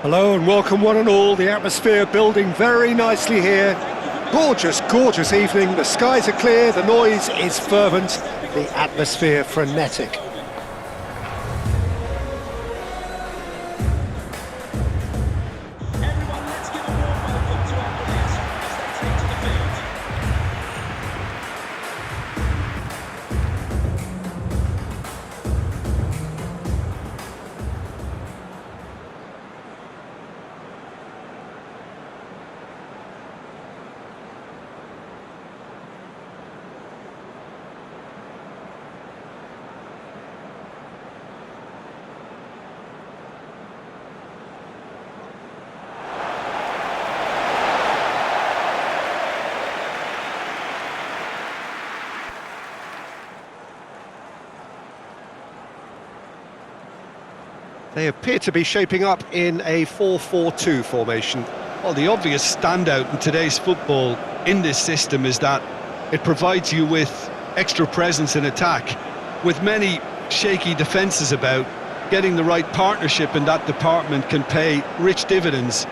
Hello and welcome one and all, the atmosphere building very nicely here. Gorgeous, gorgeous evening, the skies are clear, the noise is fervent, the atmosphere frenetic. Everyone, let's give a warm welcome to our players as they take to the field. They appear to be shaping up in a 4-4-2 formation. Well, the obvious standout in today's football in this system is that it provides you with extra presence in attack. With many shaky defences about, getting the right partnership in that department can pay rich dividends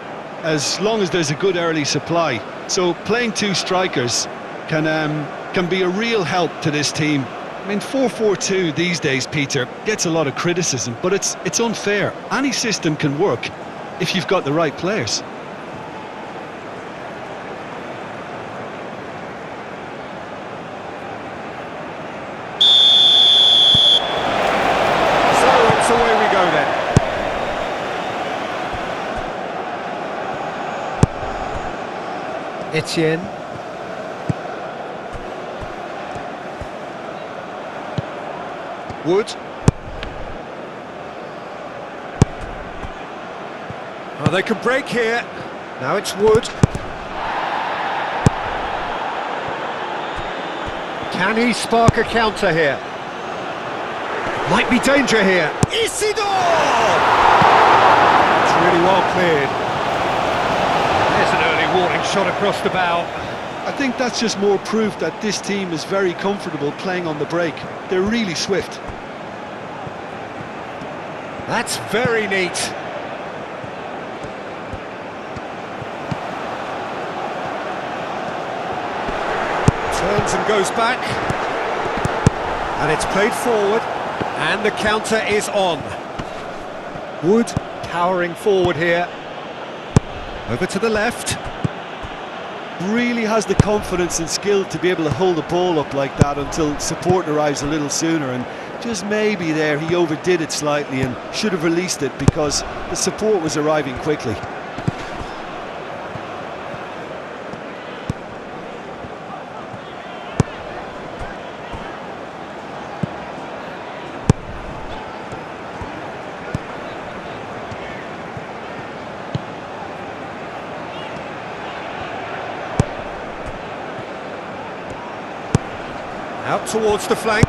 as long as there's a good early supply. So playing two strikers can be a real help to this team. I mean, 4-4-2 these days, Peter, gets a lot of criticism, but it's unfair. Any system can work if you've got the right players. So it's away we go then. Etienne. Wood. Oh, they could break here. Now it's Wood. Can he spark a counter here? Might be danger here. Isidore! It's really well cleared. There's an early warning shot across the bow. I think that's just more proof that this team is very comfortable playing on the break. They're really swift. That's very neat. Turns and goes back. And it's played forward. And the counter is on. Wood powering forward here. Over to the left. Really has the confidence and skill to be able to hold the ball up like that until support arrives a little sooner, and just maybe there he overdid it slightly and should have released it because the support was arriving quickly. Out towards the flank.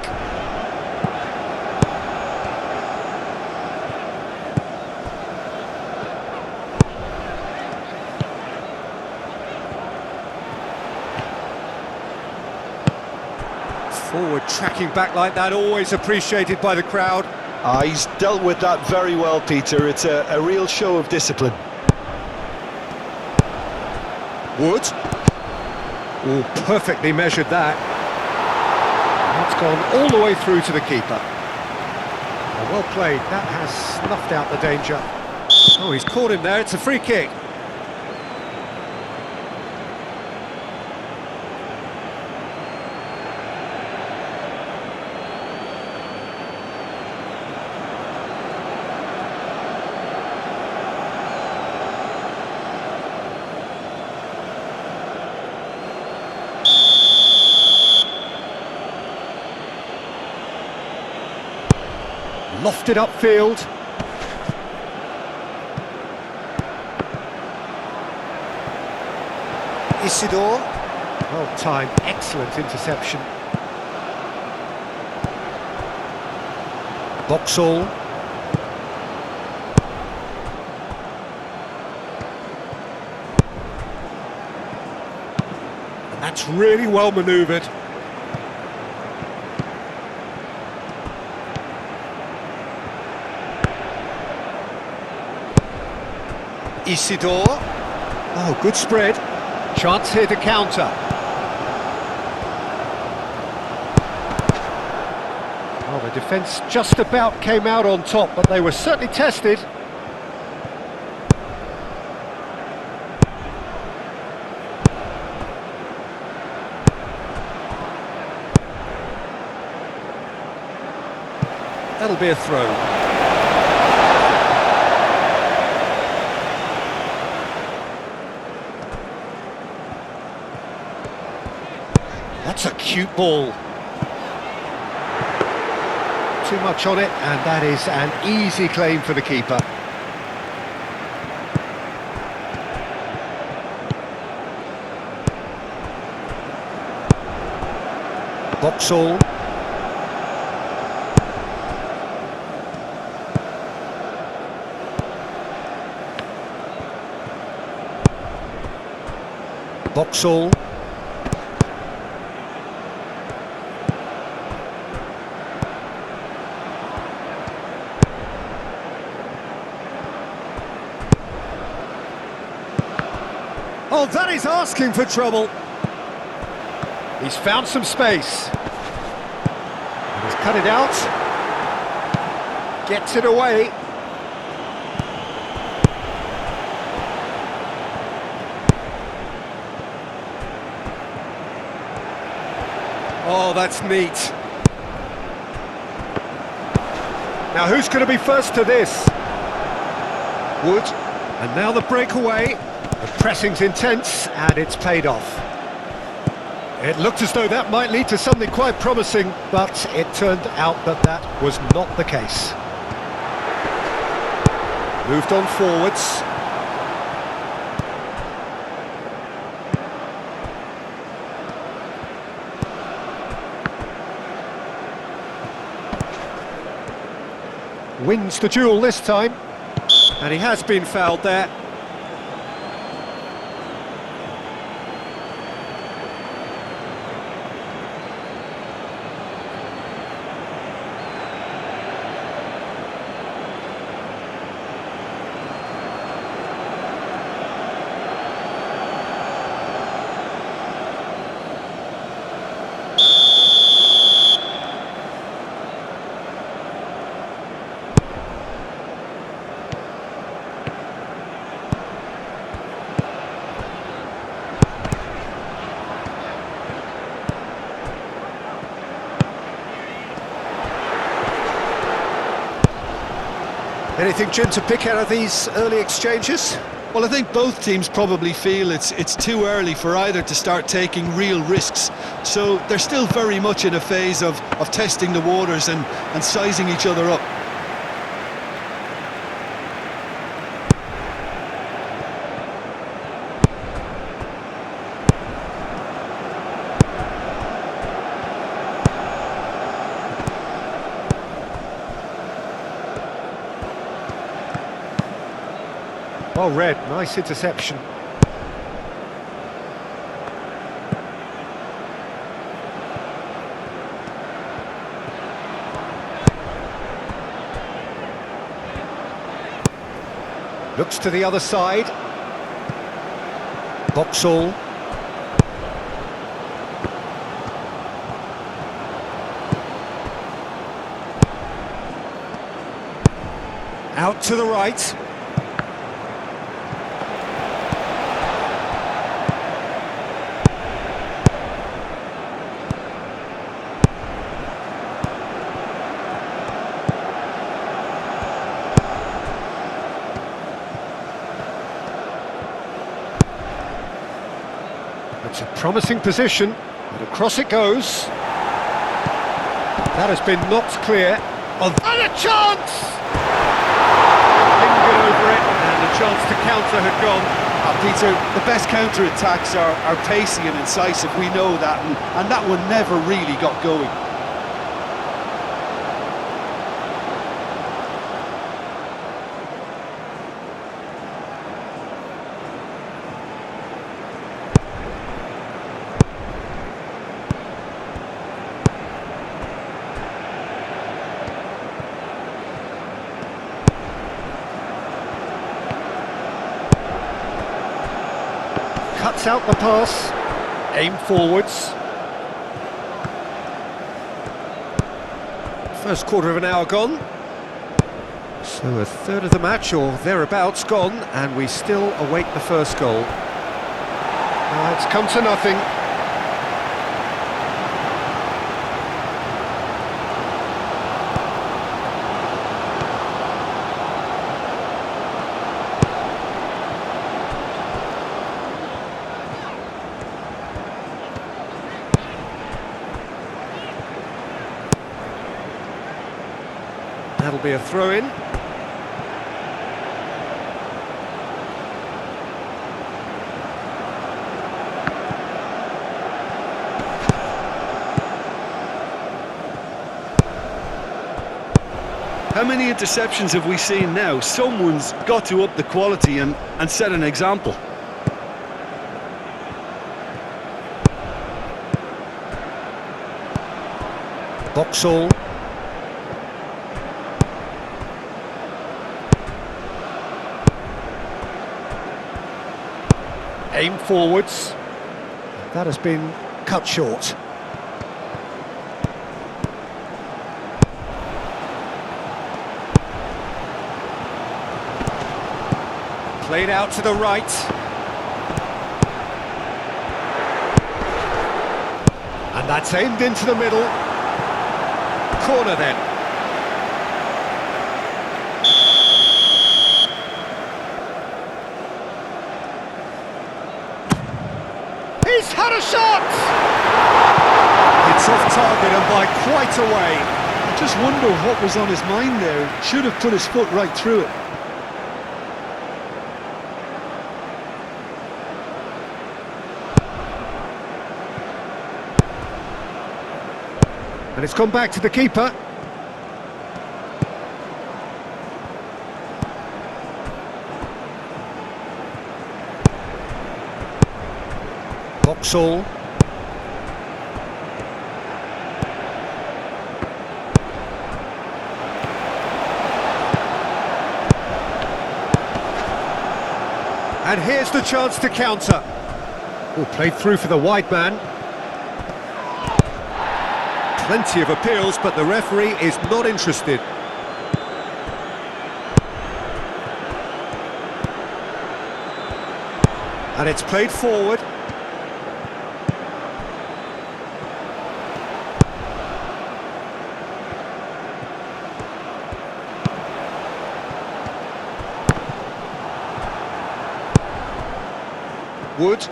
Forward tracking back like that, always appreciated by the crowd. He's dealt with that very well, Peter. It's a real show of discipline. Wood. Oh, perfectly measured that. It's gone all the way through to the keeper. Well played, that has snuffed out the danger. Oh, he's caught him there, it's a free kick. Lofted upfield. Isidore. Well timed, excellent interception. Boxall. And that's really well manoeuvred. Isidore. Oh, good spread. Chance here to counter. Well, the defence just about came out on top, but they were certainly tested. That'll be a throw. That's a cute ball. Too much on it, and that is an easy claim for the keeper. Boxall. Boxall. Oh, that is asking for trouble. He's found some space. And he's cut it out. Gets it away. Oh, that's neat. Now who's going to be first to this? Wood. And now the breakaway. The pressing's intense, and it's paid off. It looked as though that might lead to something quite promising, but it turned out that that was not the case. Moved on forwards. Wins the duel this time, and he has been fouled there. Anything, Jim, to pick out of these early exchanges? Well, I think both teams probably feel it's too early for either to start taking real risks. So they're still very much in a phase of testing the waters and sizing each other up. Well read, nice interception. Looks to the other side. Boxall. Out to the right. It's a promising position, but across it goes. That has been knocked clear. And a chance! Lingered over it, and the chance to counter had gone. Peter, the best counter-attacks are pacey and incisive, we know that, and that one never really got going. Cuts out the pass. Aim forwards. First quarter of an hour gone. So a third of the match or thereabouts gone, and we still await the first goal. It's come to nothing. That'll be a throw-in. How many interceptions have we seen now? Someone's got to up the quality and set an example. Boxall. Aim forwards. That has been cut short. Played out to the right. And that's aimed into the middle. Corner then. He's had a shot! It's off target and by quite a way. I just wonder what was on his mind there. Should have put his foot right through it. And it's gone back to the keeper. Boxall. And here's the chance to counter. Oh, played through for the wide man. Plenty of appeals, but the referee is not interested. And it's played forward. Wood.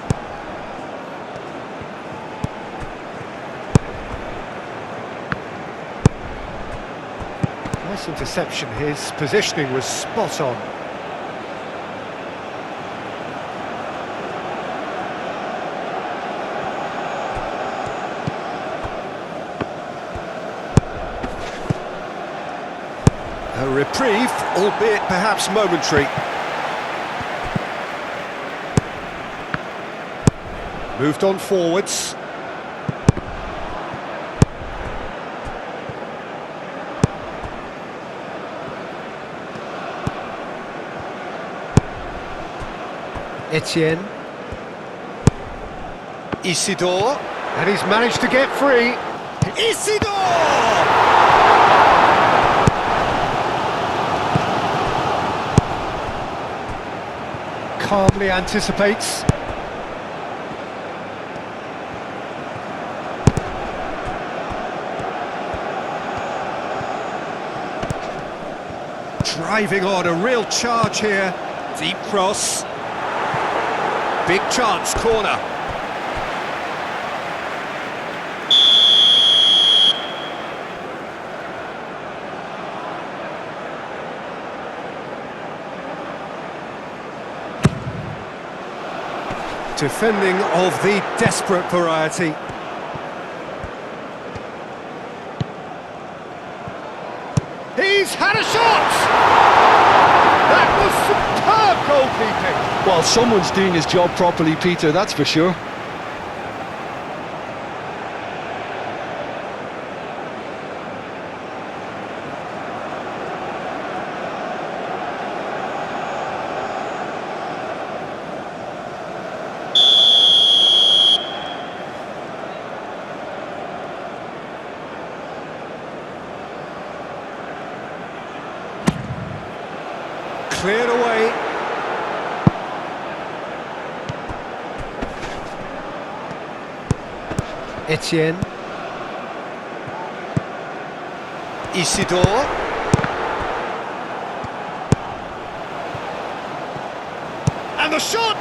Nice interception, his positioning was spot on. A reprieve, albeit perhaps momentary. Moved on forwards. Etienne. Isidore. And he's managed to get free. Isidore! Calmly anticipates. Driving on, a real charge here. Deep cross. Big chance, corner. Defending of the desperate variety. He's had a shot! That was superb goalkeeping! Well, someone's doing his job properly, Peter, that's for sure. Cleared away. Etienne. Isidore. And the shot!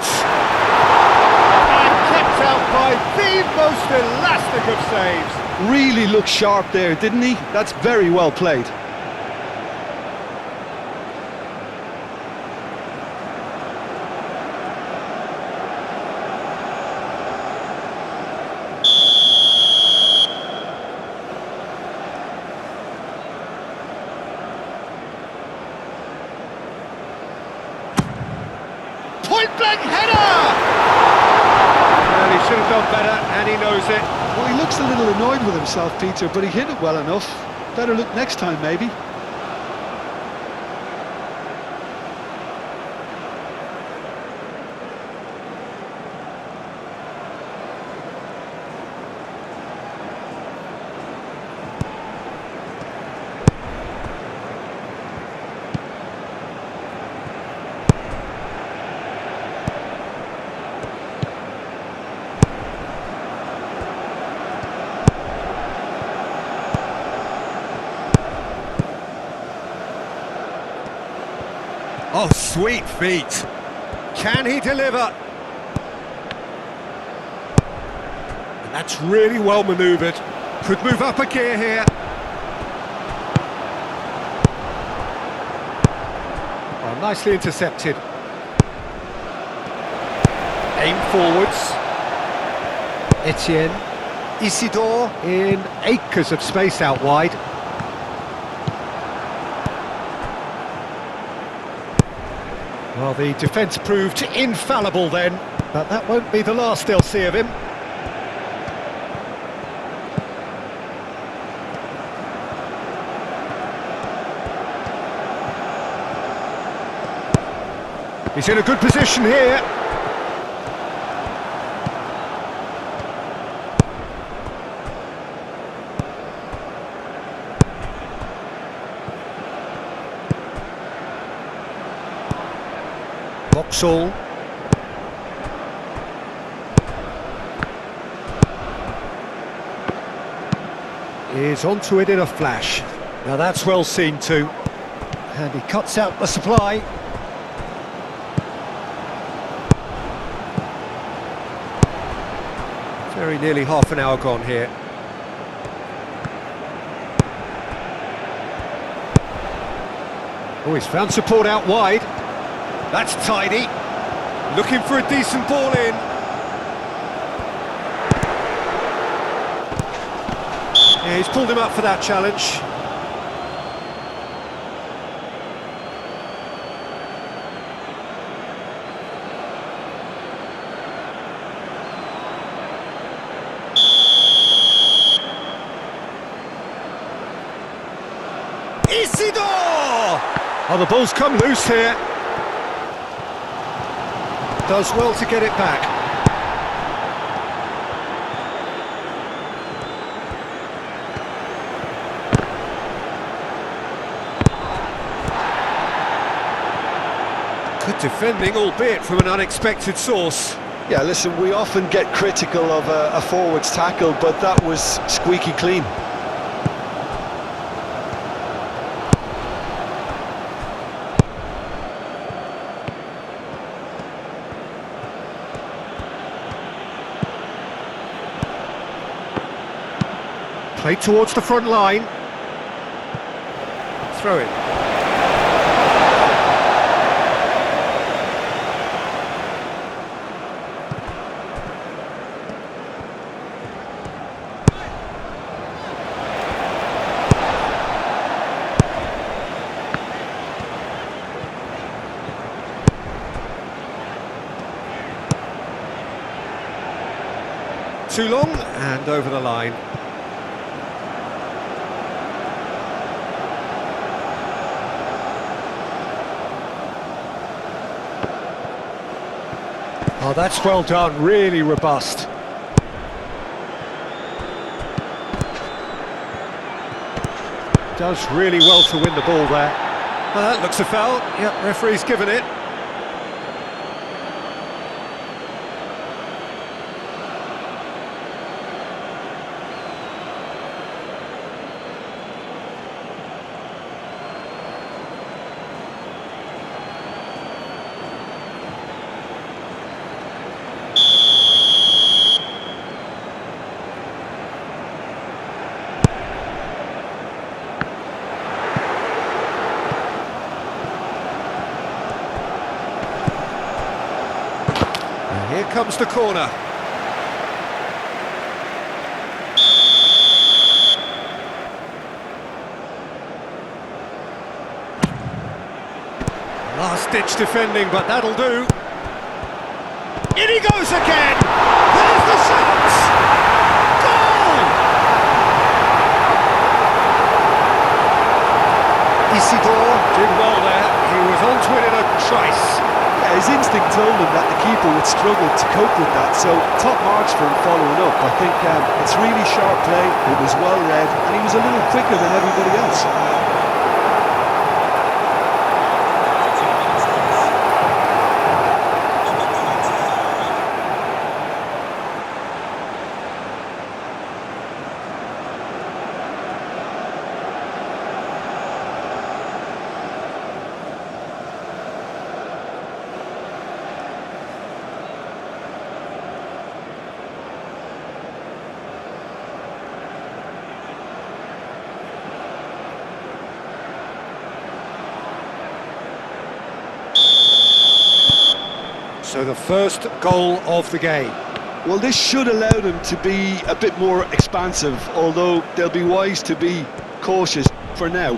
And kept out by the most elastic of saves. Really looked sharp there, didn't he? That's very well played. Point-blank header! Well, he should have done better, and he knows it. Well, he looks a little annoyed with himself, Peter, but he hit it well enough. Better look next time, maybe. Oh, sweet feet. Can he deliver? And that's really well manoeuvred. Could move up a gear here. Oh, nicely intercepted. Aim forwards. Etienne. Isidore in acres of space out wide. Well, the defence proved infallible then, but that won't be the last they'll see of him. He's in a good position here. Vauxhall. Is onto it in a flash. Now that's well seen too. And he cuts out the supply. Very nearly half an hour gone here. Oh, he's found support out wide. That's tidy. Looking for a decent ball in. Yeah, he's pulled him up for that challenge. Isidore! Oh, the ball's come loose here. Does well to get it back. Good defending, albeit from an unexpected source. Yeah, listen, we often get critical of a forward's tackle, but that was squeaky clean. Played towards the front line. Throw it. Too long and over the line. Oh, that's well done, really robust. Does really well to win the ball there. That looks a foul. Yep, referee's given it. Here comes the corner. Last-ditch defending, but that'll do. In he goes again! There's the shot! Goal! Isidore did well there. He was onto it in a trice. His instinct told him that the keeper would struggle to cope with that, so top marks for him following up. I think it's really sharp play, it was well read, and he was a little quicker than everybody else. So the first goal of the game. Well, this should allow them to be a bit more expansive, although they'll be wise to be cautious for now.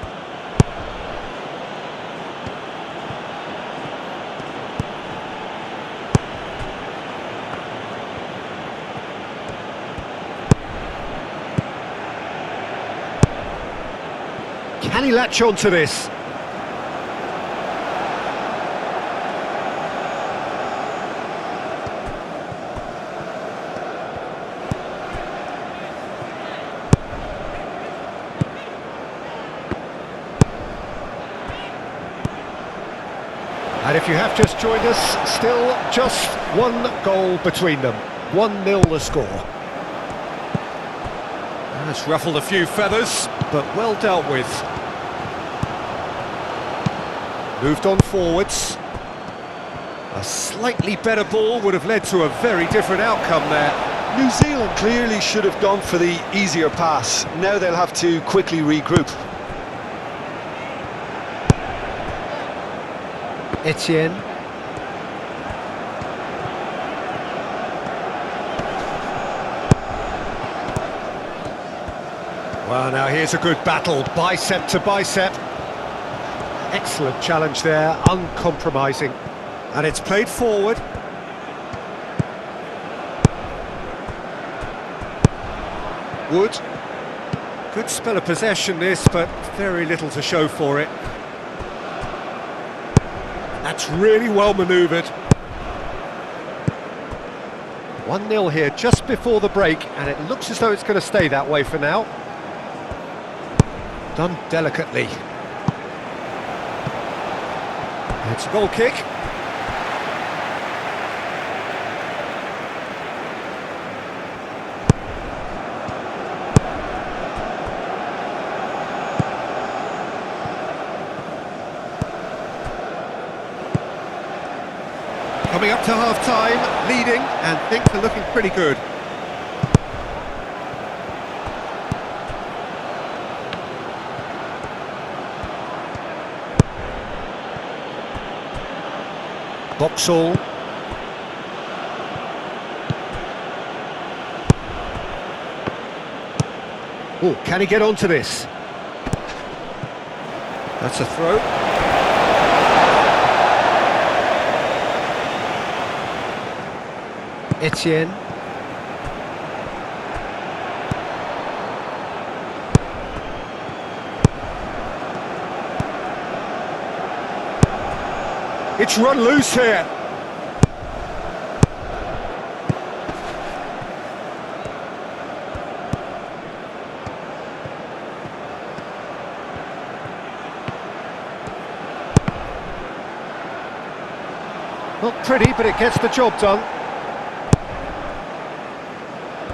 Can he latch on to this? And if you have just joined us, still just one goal between them. 1-0 the score. That's ruffled a few feathers, but well dealt with. Moved on forwards. A slightly better ball would have led to a very different outcome there. New Zealand clearly should have gone for the easier pass. Now they'll have to quickly regroup. Etienne. Well, now here's a good battle, bicep to bicep. Excellent challenge there, uncompromising. And it's played forward. Wood. Good spell of possession this, but very little to show for it. That's really well manoeuvred. 1-0 here just before the break, and it looks as though it's going to stay that way for now. Done delicately. It's a goal kick. Coming up to half-time, leading, and things are looking pretty good. Boxall. Oh, can he get onto this? That's a throw. Etienne. It's run loose here. Not pretty, but it gets the job done.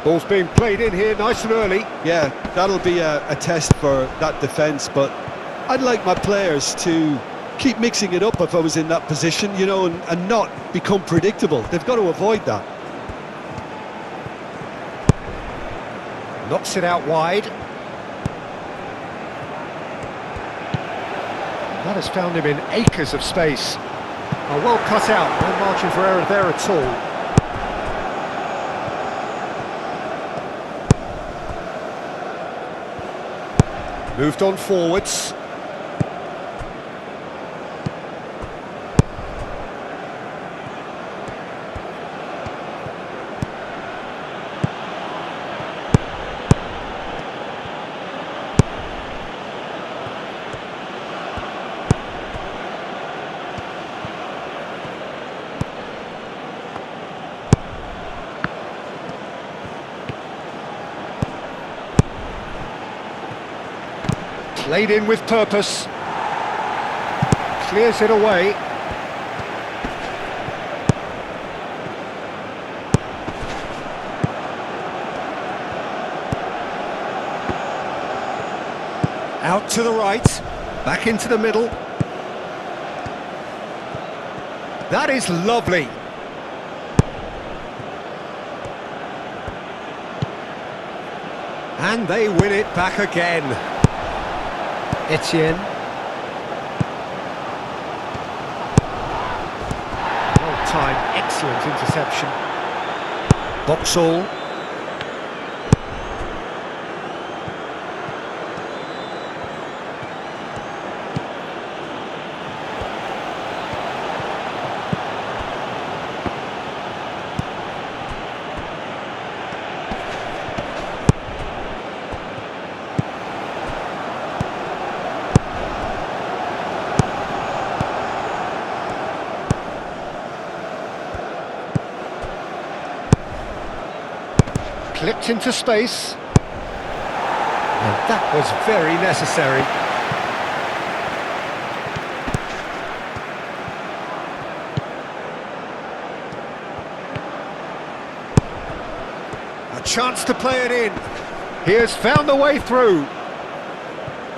Ball's being played in here nice and early. Yeah, that'll be a test for that defence, but I'd like my players to keep mixing it up if I was in that position, you know, and not become predictable. They've got to avoid that. Knocks it out wide. That has found him in acres of space. Oh, well cut out, no margin for error there at all. Moved on forwards. Played in with purpose. Clears it away. Out to the right. Back into the middle. That is lovely. And they win it back again. Etienne. Well timed, excellent interception. Boxall. Clipped into space. And that was very necessary. A chance to play it in. He has found the way through.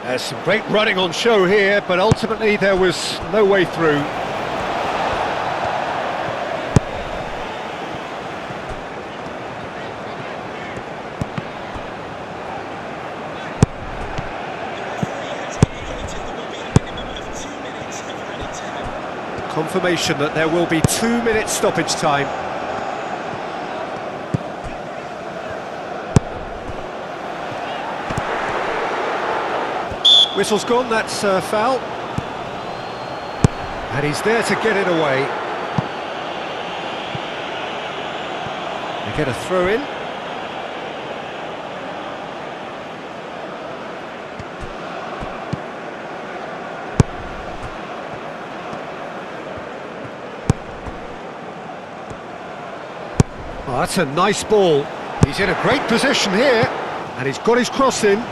There's some great running on show here, but ultimately there was no way through. Confirmation that there will be 2 minutes stoppage time. Whistle's gone, that's a foul. And he's there to get it away. They get a throw in. Oh, that's a nice ball. He's in a great position here, and he's got his cross in.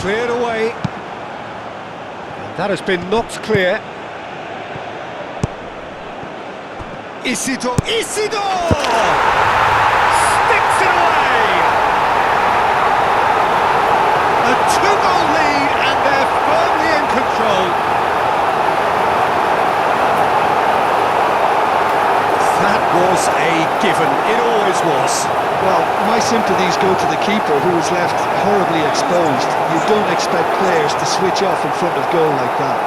Cleared away. And that has been knocked clear. Isidore! Sticks it away! A 2-goal lead, and they're firmly in control. That was a given, it always was. Well, my sympathies go to the keeper, who was left horribly exposed. You don't expect players to switch off in front of goal like that.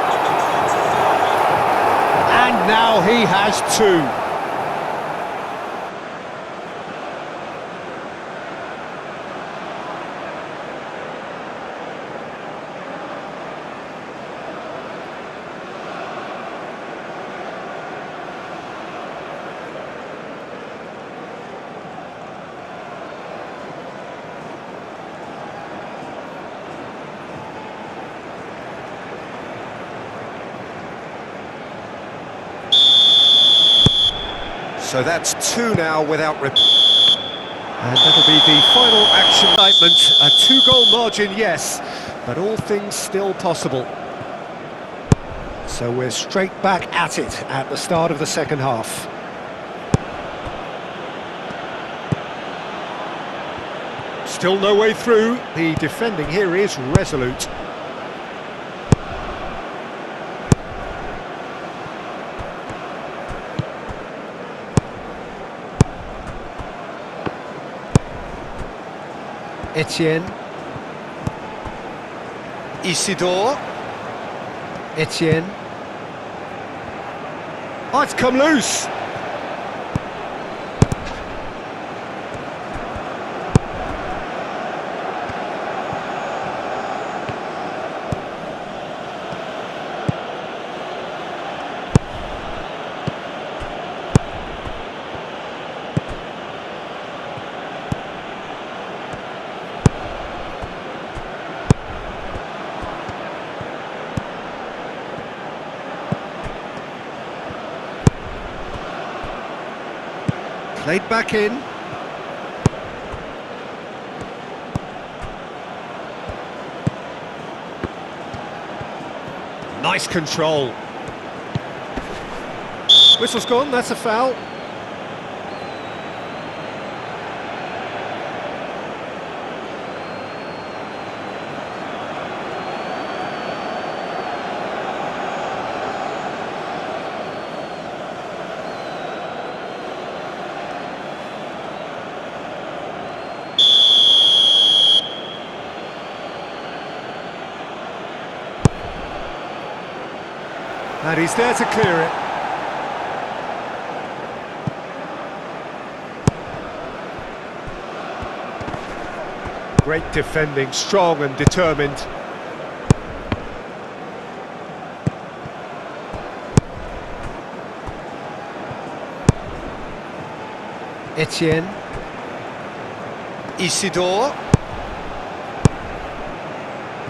And now he has two. So that's two now without and that'll be the final action indictment. A 2-goal margin, yes, but all things still possible. So we're straight back at it at the start of the second half. Still no way through. The defending here is resolute. Etienne. Isidore. Etienne. Oh, it's come loose. Played back in. Nice control. Whistle's gone, that's a foul. And he's there to clear it. Great defending, strong and determined. Etienne. Isidore.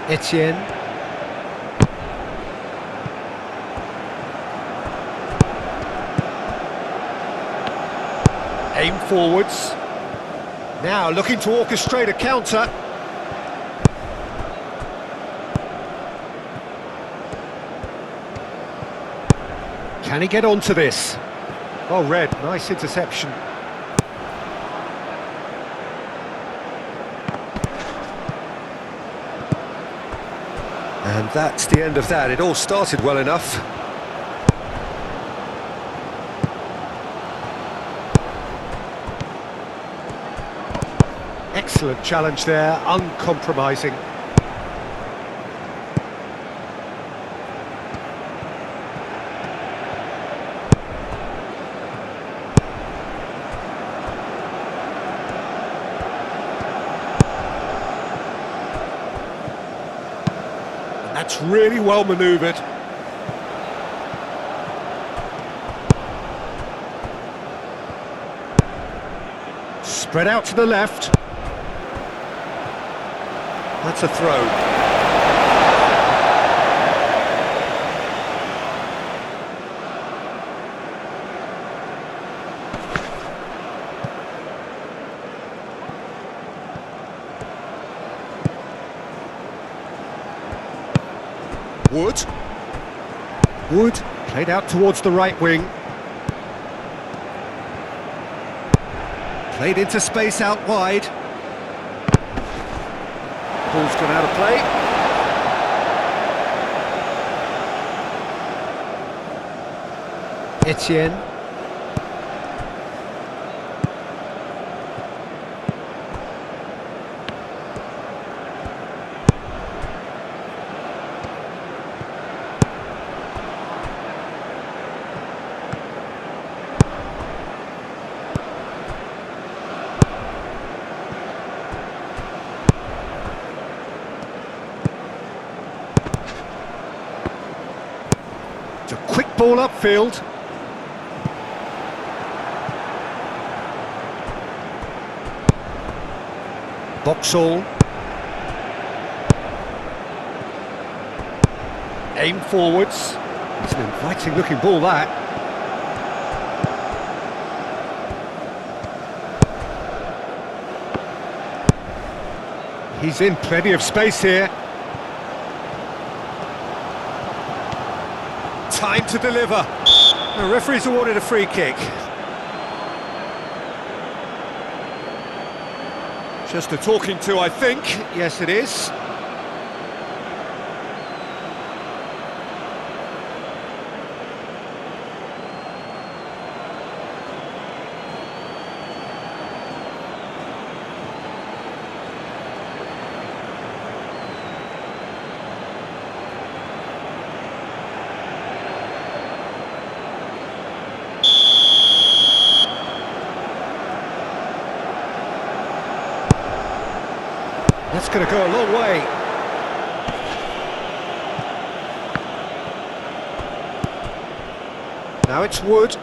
Etienne. Aim forwards. Now looking to orchestrate a counter. Can he get onto this? Oh, Red, nice interception. And that's the end of that. It all started well enough. Excellent challenge there, uncompromising. And that's really well manoeuvred. Spread out to the left. That's a throw. Wood. Wood played out towards the right wing. Played into space out wide. Ball's gone out of play. Etienne. It's a quick ball upfield. Boxall. Aim forwards. It's an inviting looking ball, that. He's in plenty of space here. Time to deliver. The referee's awarded a free kick. Just a talking to, I think. Yes, it is. That's going to go a long way. Now it's Wood.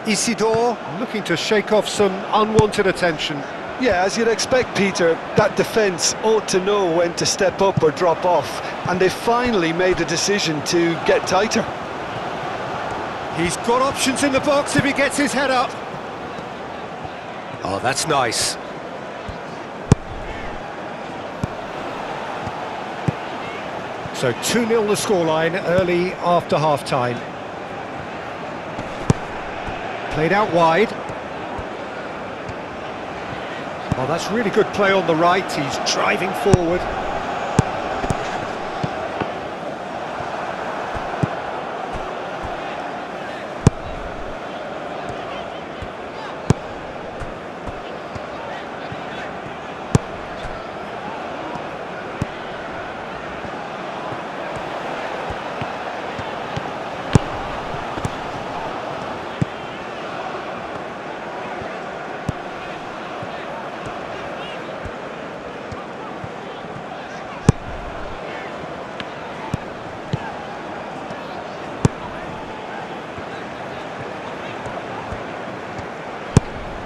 Isidore looking to shake off some unwanted attention. Yeah, as you'd expect, Peter, that defence ought to know when to step up or drop off, and they finally made a decision to get tighter. He's got options in the box if he gets his head up. Oh, that's nice. So 2-0 the scoreline early after half-time. Played out wide. Oh, that's really good play on the right. He's driving forward.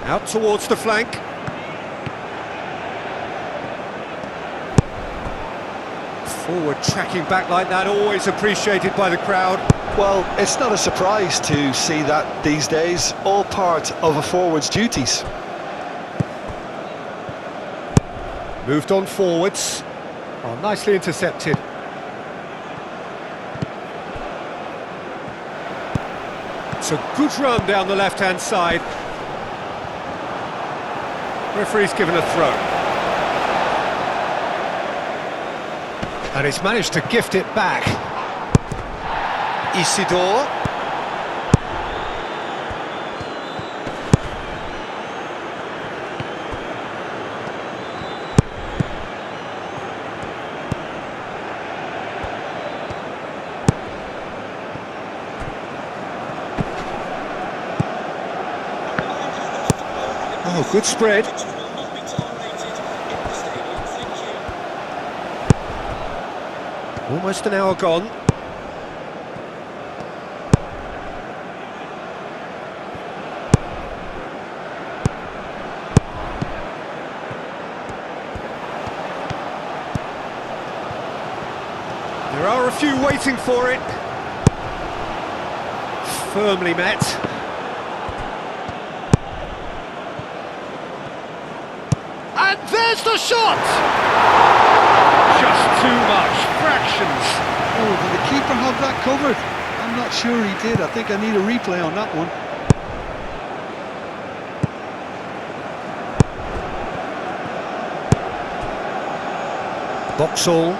Out towards the flank. Forward tracking back like that, always appreciated by the crowd. Well, it's not a surprise to see that these days, all part of a forward's duties. Moved on forwards. Oh, nicely intercepted. It's a good run down the left-hand side. Referee's given a throw. And he's managed to gift it back. Isidore. Oh, good spread. Almost an hour gone. There are a few waiting for it. Firmly met. And there's the shot! Just too much, fractions. Oh, did the keeper have that covered? I'm not sure he did. I think I need a replay on that one. Boxall.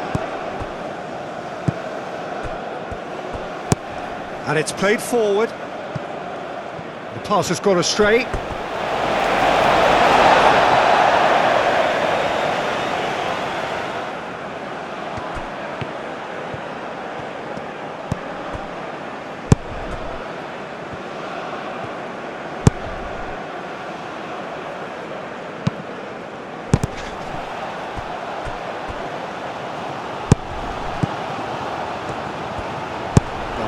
And it's played forward. The pass has gone astray.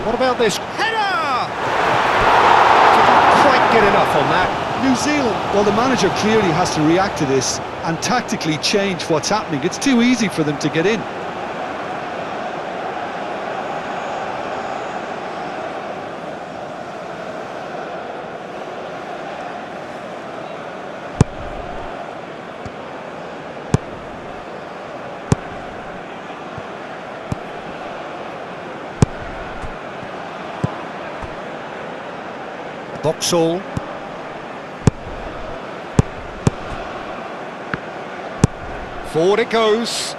What about this header? Didn't quite get enough on that. New Zealand, well, the manager clearly has to react to this and tactically change what's happening. It's too easy for them to get in. Boxall. Forward it goes.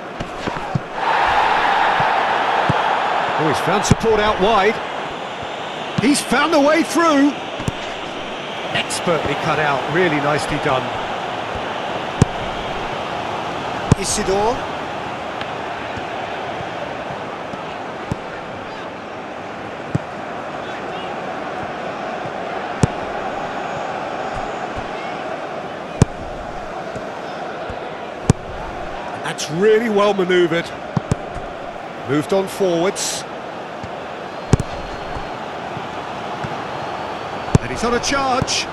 Oh, he's found support out wide. He's found the way through. Expertly cut out, really nicely done. Isidore. That's really well manoeuvred. Moved on forwards. And he's on a charge.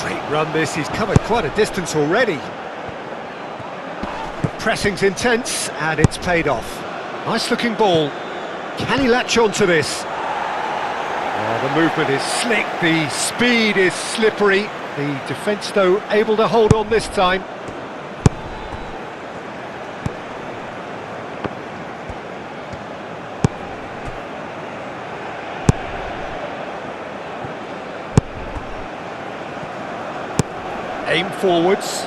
Great run this, he's covered quite a distance already. The pressing's intense and it's paid off. Nice looking ball. Can he latch on to this? Oh, the movement is slick, the speed is slippery. The defence though able to hold on this time. Aim forwards.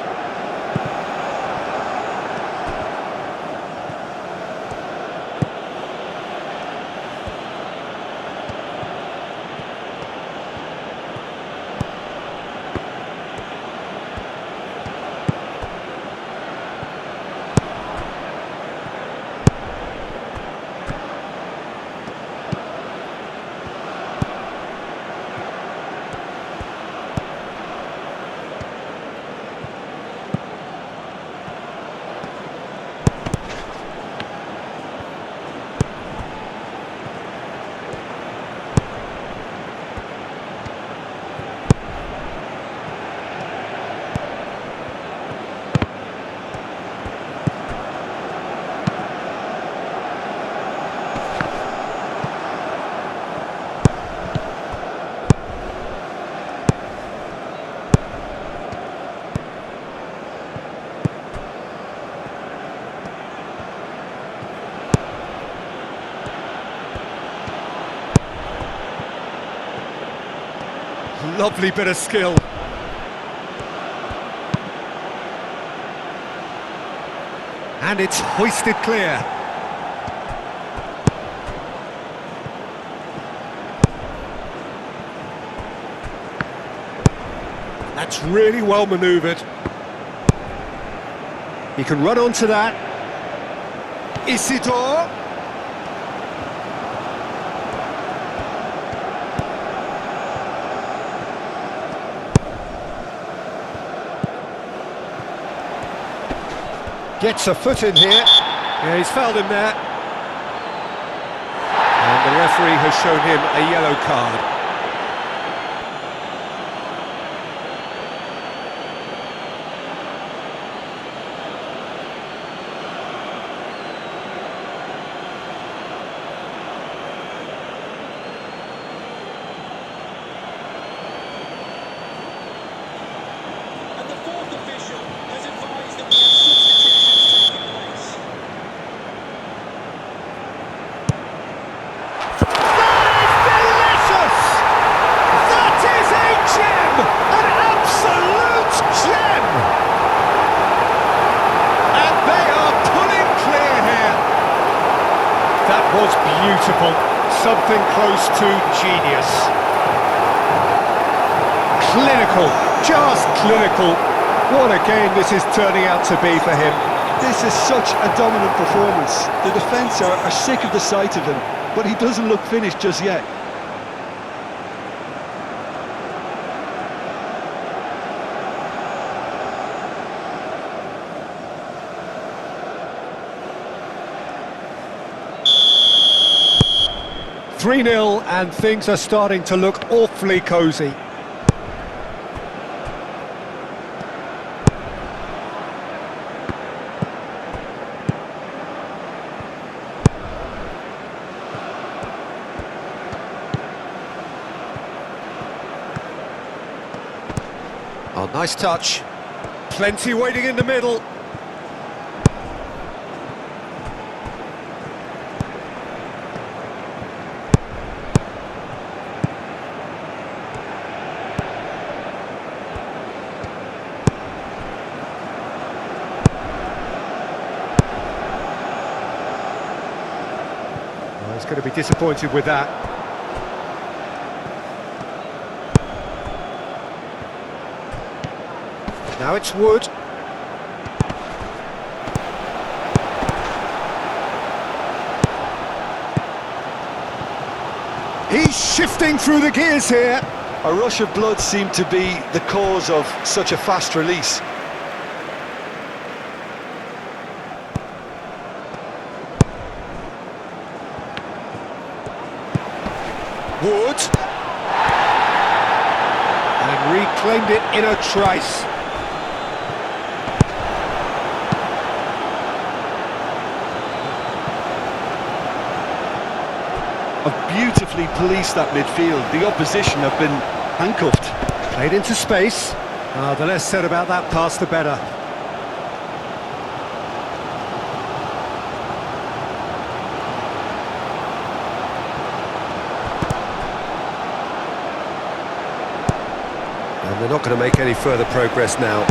Lovely bit of skill. And it's hoisted clear. That's really well manoeuvred. He can run onto that. Isidore. Gets a foot in here. Yeah, he's fouled him there. And the referee has shown him a yellow card. And the fourth official has advised that we have substitutions taking place. Delicious! That is a gem! An absolute gem! And they are pulling clear here. That was beautiful. Something close to genius. Clinical, just clinical. What a game this is turning out to be for him. This is such a dominant performance. The defence are sick of the sight of him, but he doesn't look finished just yet. "3-0 and things are starting to look awfully cosy. Oh, nice touch. Plenty waiting in the middle. going to be disappointed with that. Now it's Wood. He's shifting through the gears here. A rush of blood seemed to be the cause of such a fast release. Wood. And reclaimed it in a trice. Have beautifully policed that midfield. The opposition have been handcuffed. Played into space. The less said about that pass, the better. And they're not going to make any further progress now.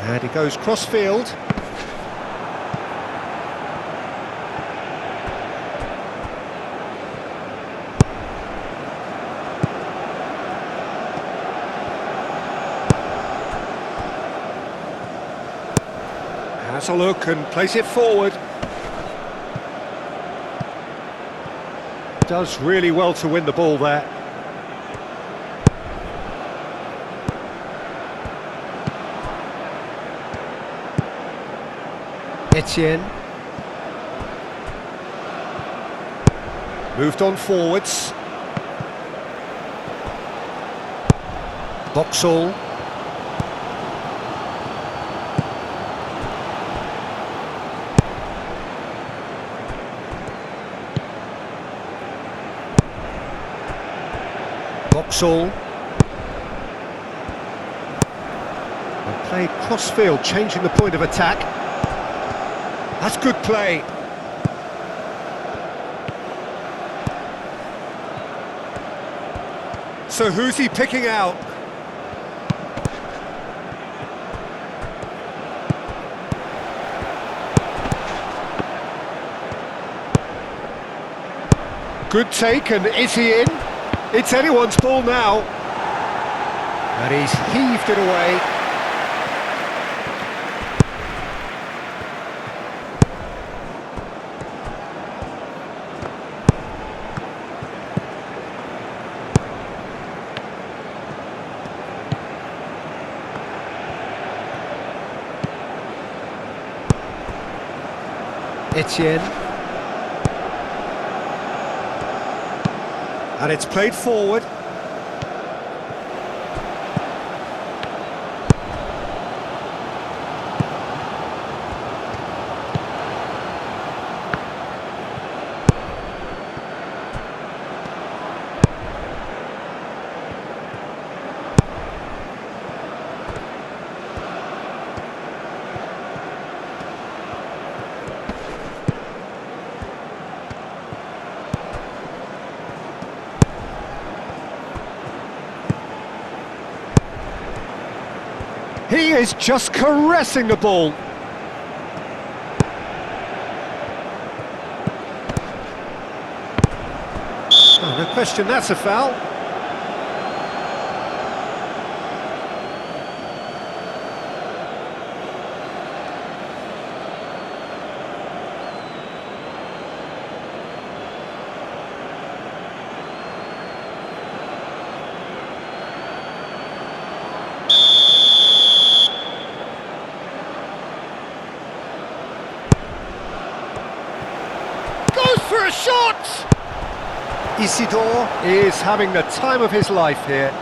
And he goes cross-field. Has a look and plays it forward. Does really well to win the ball there. Etienne. Moved on forwards. Boxall. Boxall. And played cross-field, changing the point of attack. That's good play. So who's he picking out? Good take, and is he in? It's anyone's ball now. And he's heaved it away. Etienne. And it's played forward. He is just caressing the ball. Oh, no question, that's a foul. For a shot! Isidore is having the time of his life here.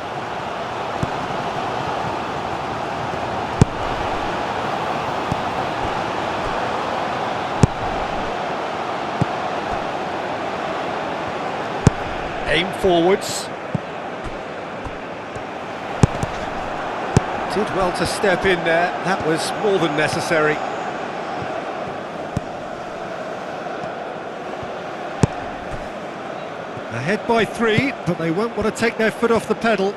Aim forwards. Did well to step in there, that was more than necessary. Ahead by 3, but they won't want to take their foot off the pedal.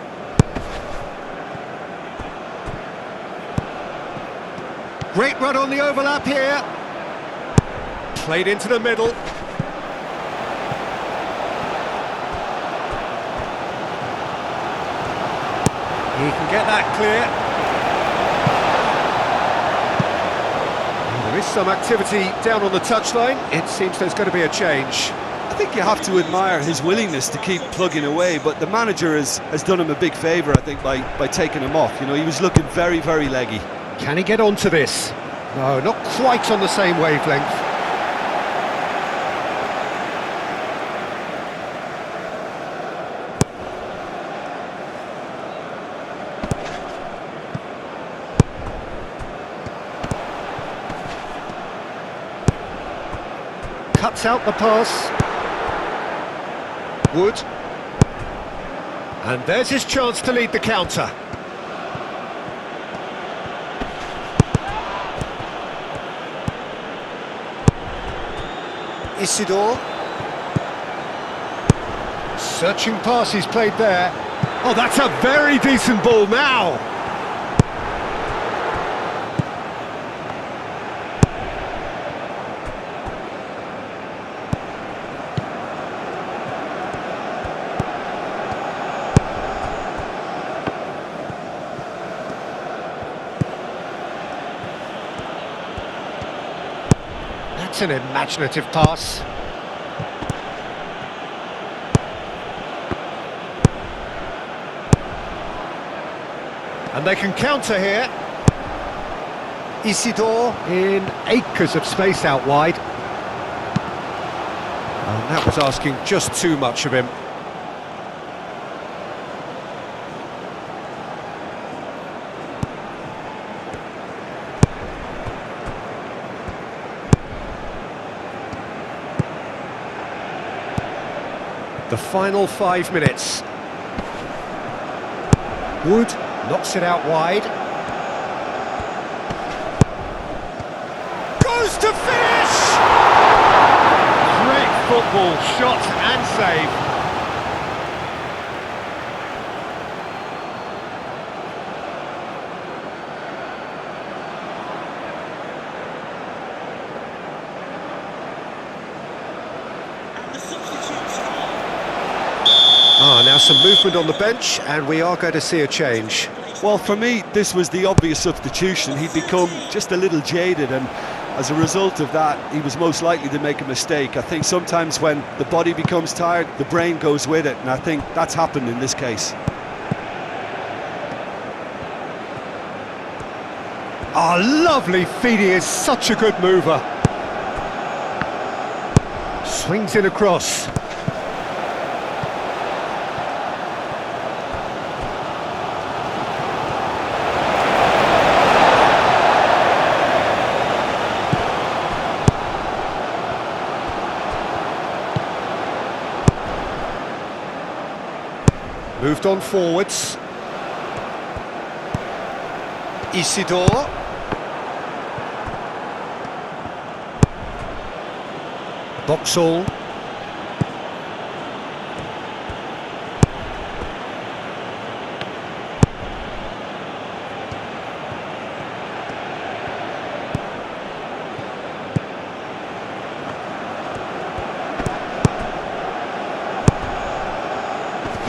Great run on the overlap here. Played into the middle. He can get that clear. There is some activity down on the touchline. It seems there's going to be a change. I think you have to admire his willingness to keep plugging away, but the manager has done him a big favour, I think, by taking him off. You know, he was looking very, very leggy. Can he get onto this? No, not quite on the same wavelength. Cuts out the pass. Wood. And there's his chance to lead the counter. Isidore. Searching pass he's played there. Oh, that's a very decent ball now. That's an imaginative pass. And they can counter here. Isidore in acres of space out wide. And that was asking just too much of him. The final 5 minutes. Wood knocks it out wide. Goes to finish! Great football, shot and save. And the substitutes are... Now some movement on the bench, and we are going to see a change. Well, for me, this was the obvious substitution. He'd become just a little jaded, and as a result of that, he was most likely to make a mistake. I think sometimes when the body becomes tired, the brain goes with it, and I think that's happened in this case. Lovely feed, he is such a good mover. Swings in across. Moved on forwards. Isidore. Boxall.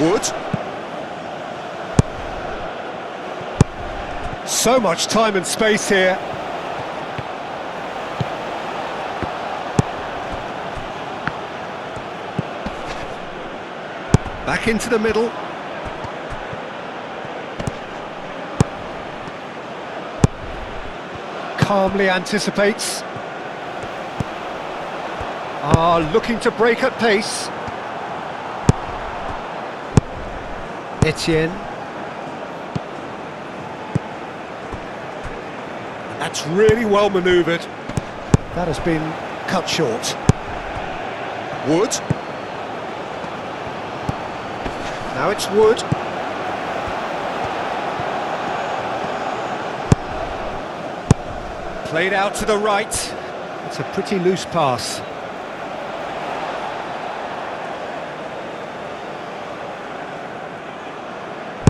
Wood. So much time and space here. Back into the middle. Calmly anticipates. Looking to break at pace. Etienne. That's really well manoeuvred. That has been cut short. Wood. Now it's Wood. Played out to the right. It's a pretty loose pass.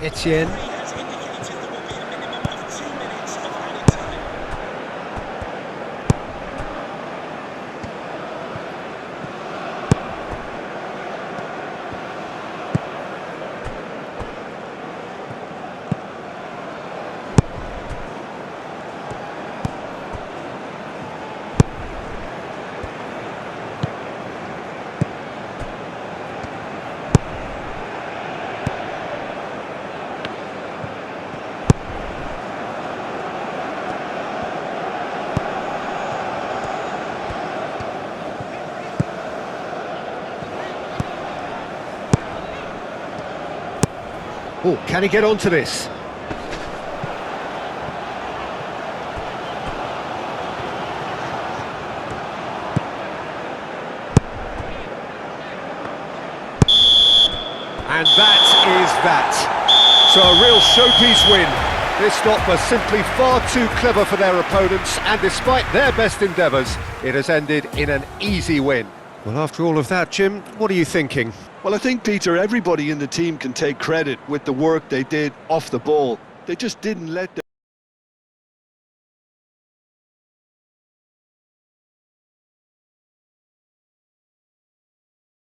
Etienne. He has indicated there will be a minimum of 2 minutes of added time. Oh, can he get onto this? And that is that. So a real showpiece win. This stop was simply far too clever for their opponents, and despite their best endeavours, it has ended in an easy win. Well, after all of that, Jim, what are you thinking? Well, I think, Peter, everybody in the team can take credit with the work they did off the ball. They just didn't let